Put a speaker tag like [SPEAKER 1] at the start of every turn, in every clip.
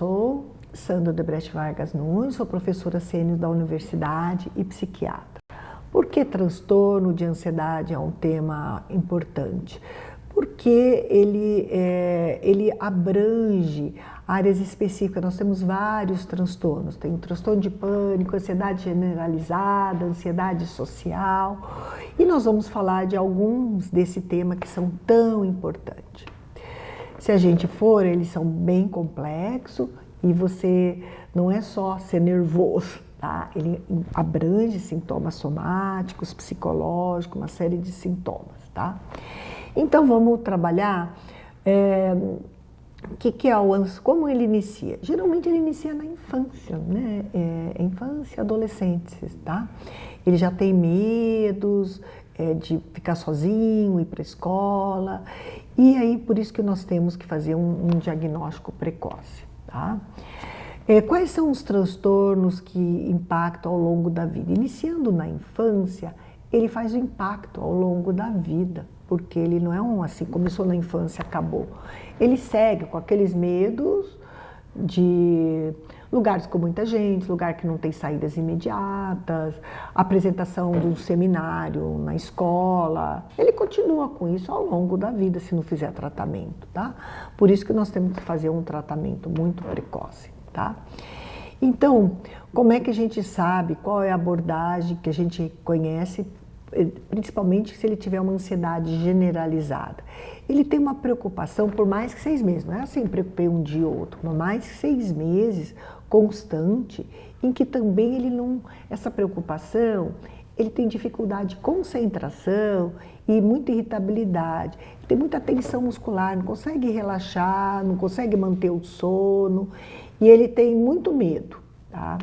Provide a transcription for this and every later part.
[SPEAKER 1] sou Sandra Odebrecht Vargas Nunes, sou professora sênior da universidade e psiquiatra. Por que transtorno de ansiedade é um tema importante? Porque ele abrange áreas específicas. Nós temos vários transtornos. Tem o transtorno de pânico, ansiedade generalizada, ansiedade social. E nós vamos falar de alguns desse tema que são tão importantes. Se a gente for, eles são bem complexos e você não é só ser nervoso, tá? Ele abrange sintomas somáticos, psicológicos, uma série de sintomas, tá? Então vamos trabalhar como ele inicia. Geralmente ele inicia na infância, né? Infância e adolescentes, tá? Ele já tem medos de ficar sozinho, ir para a escola, e aí por isso que nós temos que fazer um diagnóstico precoce, tá? Quais são os transtornos que impactam ao longo da vida? Iniciando na infância, ele faz o impacto ao longo da vida, porque ele não é assim, começou na infância, acabou. Ele segue com aqueles medos de lugares com muita gente, lugar que não tem saídas imediatas, apresentação de um seminário na escola. Ele continua com isso ao longo da vida, se não fizer tratamento, tá? Por isso que nós temos que fazer um tratamento muito precoce, tá? Então, como é que a gente sabe qual é a abordagem que a gente conhece, principalmente se ele tiver uma ansiedade generalizada? Ele tem uma preocupação por mais que 6 meses, não é assim, preocupei um dia ou outro, mas mais que 6 meses constante, em que também ele não, essa preocupação, ele tem dificuldade de concentração e muita irritabilidade, tem muita tensão muscular, não consegue relaxar, não consegue manter o sono, e ele tem muito medo, tá?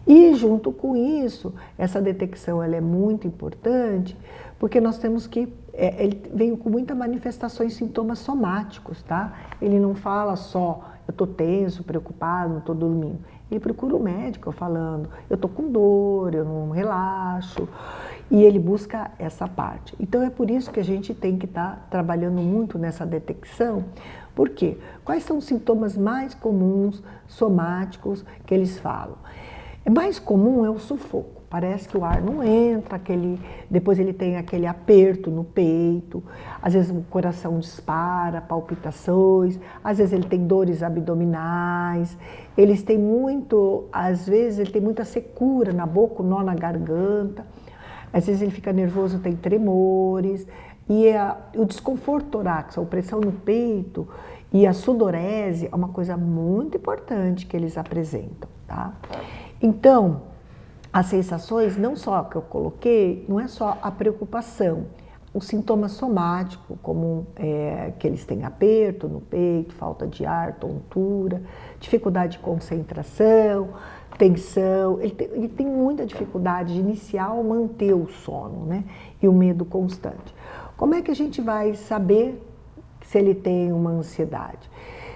[SPEAKER 1] E junto com isso, essa detecção ela é muito importante, porque nós temos que, ele vem com muitas manifestações, sintomas somáticos, tá? Ele não fala só, eu estou tenso, preocupado, não estou dormindo. Ele procura o médico falando, eu estou com dor, eu não relaxo, e ele busca essa parte. Então é por isso que a gente tem que estar trabalhando muito nessa detecção. Por quê? Quais são os sintomas mais comuns, somáticos, que eles falam? Mais comum é o sufoco, parece que o ar não entra, depois ele tem aquele aperto no peito, às vezes o coração dispara, palpitações, às vezes ele tem dores abdominais, eles têm às vezes ele tem muita secura na boca, nó na garganta, às vezes ele fica nervoso, tem tremores, e o desconforto torácico, a opressão no peito e a sudorese é uma coisa muito importante que eles apresentam, tá? Então, as sensações, não só que eu coloquei, não é só a preocupação, os sintomas somáticos, como que eles têm aperto no peito, falta de ar, tontura, dificuldade de concentração, tensão, ele tem muita dificuldade de iniciar ou manter o sono, né? E o medo constante. Como é que a gente vai saber se ele tem uma ansiedade?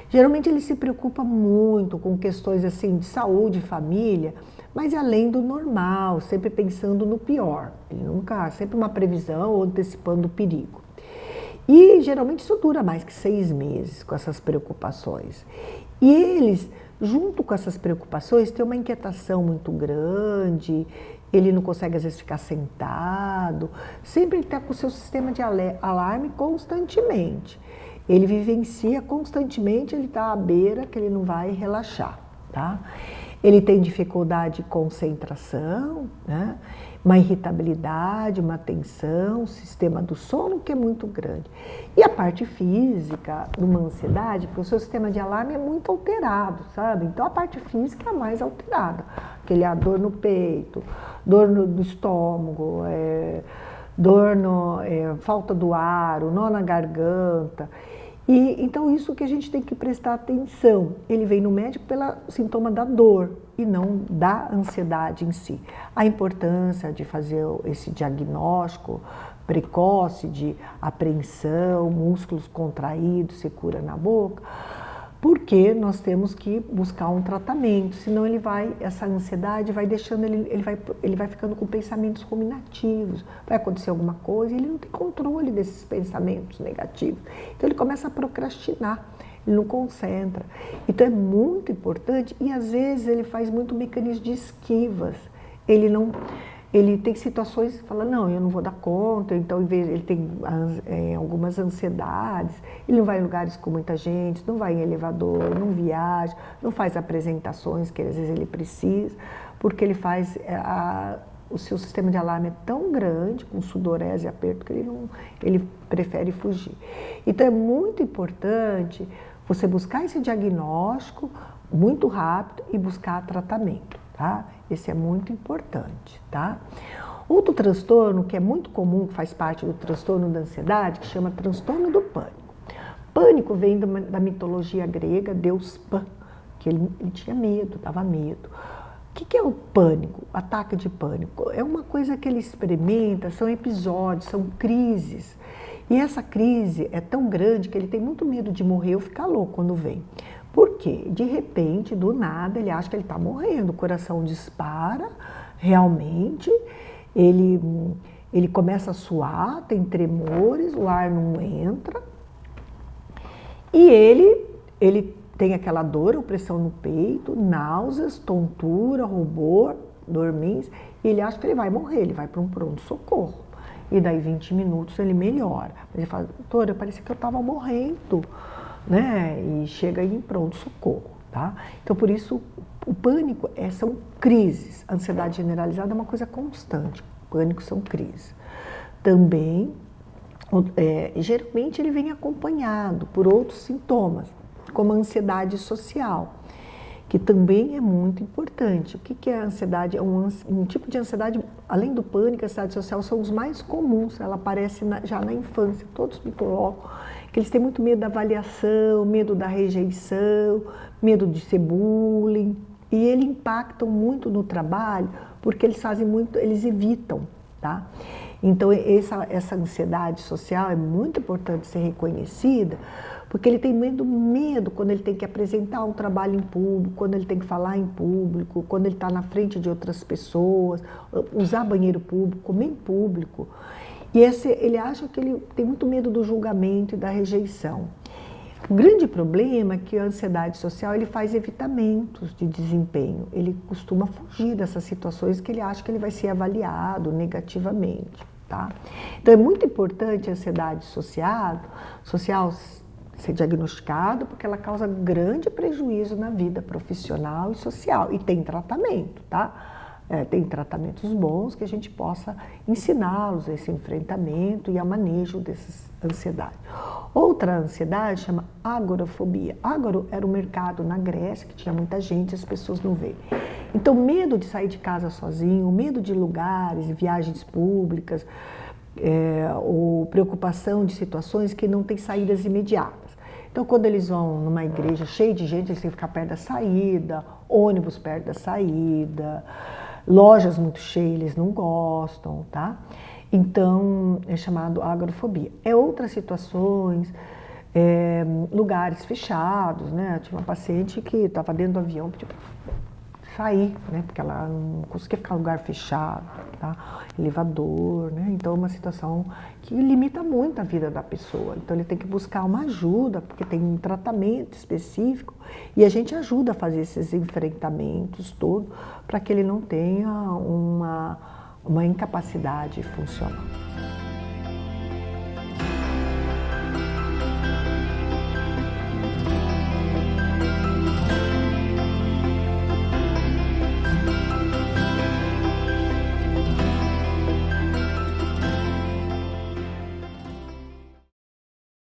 [SPEAKER 1] Geralmente ele se preocupa muito com questões assim de saúde, família, mas além do normal, sempre pensando no pior. Ele nunca, sempre uma previsão ou antecipando o perigo. E geralmente isso dura mais que 6 meses com essas preocupações. E eles, junto com essas preocupações, têm uma inquietação muito grande, ele não consegue às vezes ficar sentado, sempre ele está com o seu sistema de alarme constantemente. Ele vivencia constantemente, ele está à beira que ele não vai relaxar, tá? Ele tem dificuldade de concentração, né? Uma irritabilidade, uma tensão, o sistema do sono que é muito grande. E a parte física, numa ansiedade, porque o seu sistema de alarme é muito alterado, sabe? Então a parte física é a mais alterada. A dor no peito, dor no estômago, falta do ar, o nó na garganta. E então isso que a gente tem que prestar atenção. Ele vem no médico pelo sintoma da dor e não da ansiedade em si. A importância de fazer esse diagnóstico precoce de apreensão, músculos contraídos, secura na boca, porque nós temos que buscar um tratamento, senão essa ansiedade vai deixando, ele vai ficando com pensamentos ruminativos, vai acontecer alguma coisa e ele não tem controle desses pensamentos negativos. Então ele começa a procrastinar, ele não concentra. Então é muito importante e às vezes ele faz muito mecanismo de esquivas. Ele tem situações que fala, não, eu não vou dar conta, então em vez ele tem algumas ansiedades, ele não vai em lugares com muita gente, não vai em elevador, não viaja, não faz apresentações que às vezes ele precisa, porque ele faz o seu sistema de alarme é tão grande, com sudorese e aperto, que ele prefere fugir. Então é muito importante você buscar esse diagnóstico muito rápido e buscar tratamento, tá? Esse é muito importante, tá? Outro transtorno que é muito comum, que faz parte do transtorno da ansiedade, que chama transtorno do pânico. Pânico vem da mitologia grega, deus Pan, que ele tinha medo, dava medo. O que é o pânico? Ataque de pânico. É uma coisa que ele experimenta, são episódios, são crises. E essa crise é tão grande que ele tem muito medo de morrer ou ficar louco quando vem. Por quê? De repente, do nada, ele acha que ele está morrendo, o coração dispara, realmente, ele começa a suar, tem tremores, o ar não entra, e ele tem aquela dor, opressão no peito, náuseas, tontura, rubor, dormência, e ele acha que ele vai morrer, ele vai para um pronto-socorro. E daí 20 minutos ele melhora. Mas ele fala, doutora, parecia que eu estava morrendo, né? E chega aí em pronto-socorro, tá? Então, por isso, o pânico são crises. A ansiedade generalizada é uma coisa constante. Pânico são crises. Também, geralmente, ele vem acompanhado por outros sintomas, como a ansiedade social, que também é muito importante. O que é a ansiedade? É um tipo de ansiedade, além do pânico, a ansiedade social são os mais comuns, ela aparece já na infância, todos me colocam, que eles têm muito medo da avaliação, medo da rejeição, medo de ser bullying, e eles impactam muito no trabalho, porque eles fazem muito, eles evitam, tá? Então essa ansiedade social é muito importante ser reconhecida, porque ele tem medo quando ele tem que apresentar um trabalho em público, quando ele tem que falar em público, quando ele está na frente de outras pessoas, usar banheiro público, comer em público. E ele acha que ele tem muito medo do julgamento e da rejeição. O grande problema é que a ansiedade social ele faz evitamentos de desempenho. Ele costuma fugir dessas situações que ele acha que ele vai ser avaliado negativamente, tá? Então é muito importante a ansiedade social ser diagnosticado, porque ela causa grande prejuízo na vida profissional e social. E tem tratamento, tá? Tem tratamentos bons que a gente possa ensiná-los a esse enfrentamento e ao manejo dessas ansiedades. Outra ansiedade chama agorafobia. Agoro era um mercado na Grécia que tinha muita gente, as pessoas não veem. Então, medo de sair de casa sozinho, medo de lugares, viagens públicas, ou preocupação de situações que não têm saídas imediatas. Então, quando eles vão numa igreja cheia de gente, eles têm que ficar perto da saída, ônibus perto da saída, lojas muito cheias, eles não gostam, tá? Então, é chamado agorafobia. Outras situações, lugares fechados, né? Eu tinha uma paciente que estava dentro do avião, pediu para sair, né? Porque ela não conseguia ficar em lugar fechado, tá? Elevador, né? Então é uma situação que limita muito a vida da pessoa. Então ele tem que buscar uma ajuda, porque tem um tratamento específico e a gente ajuda a fazer esses enfrentamentos todos para que ele não tenha uma incapacidade funcional.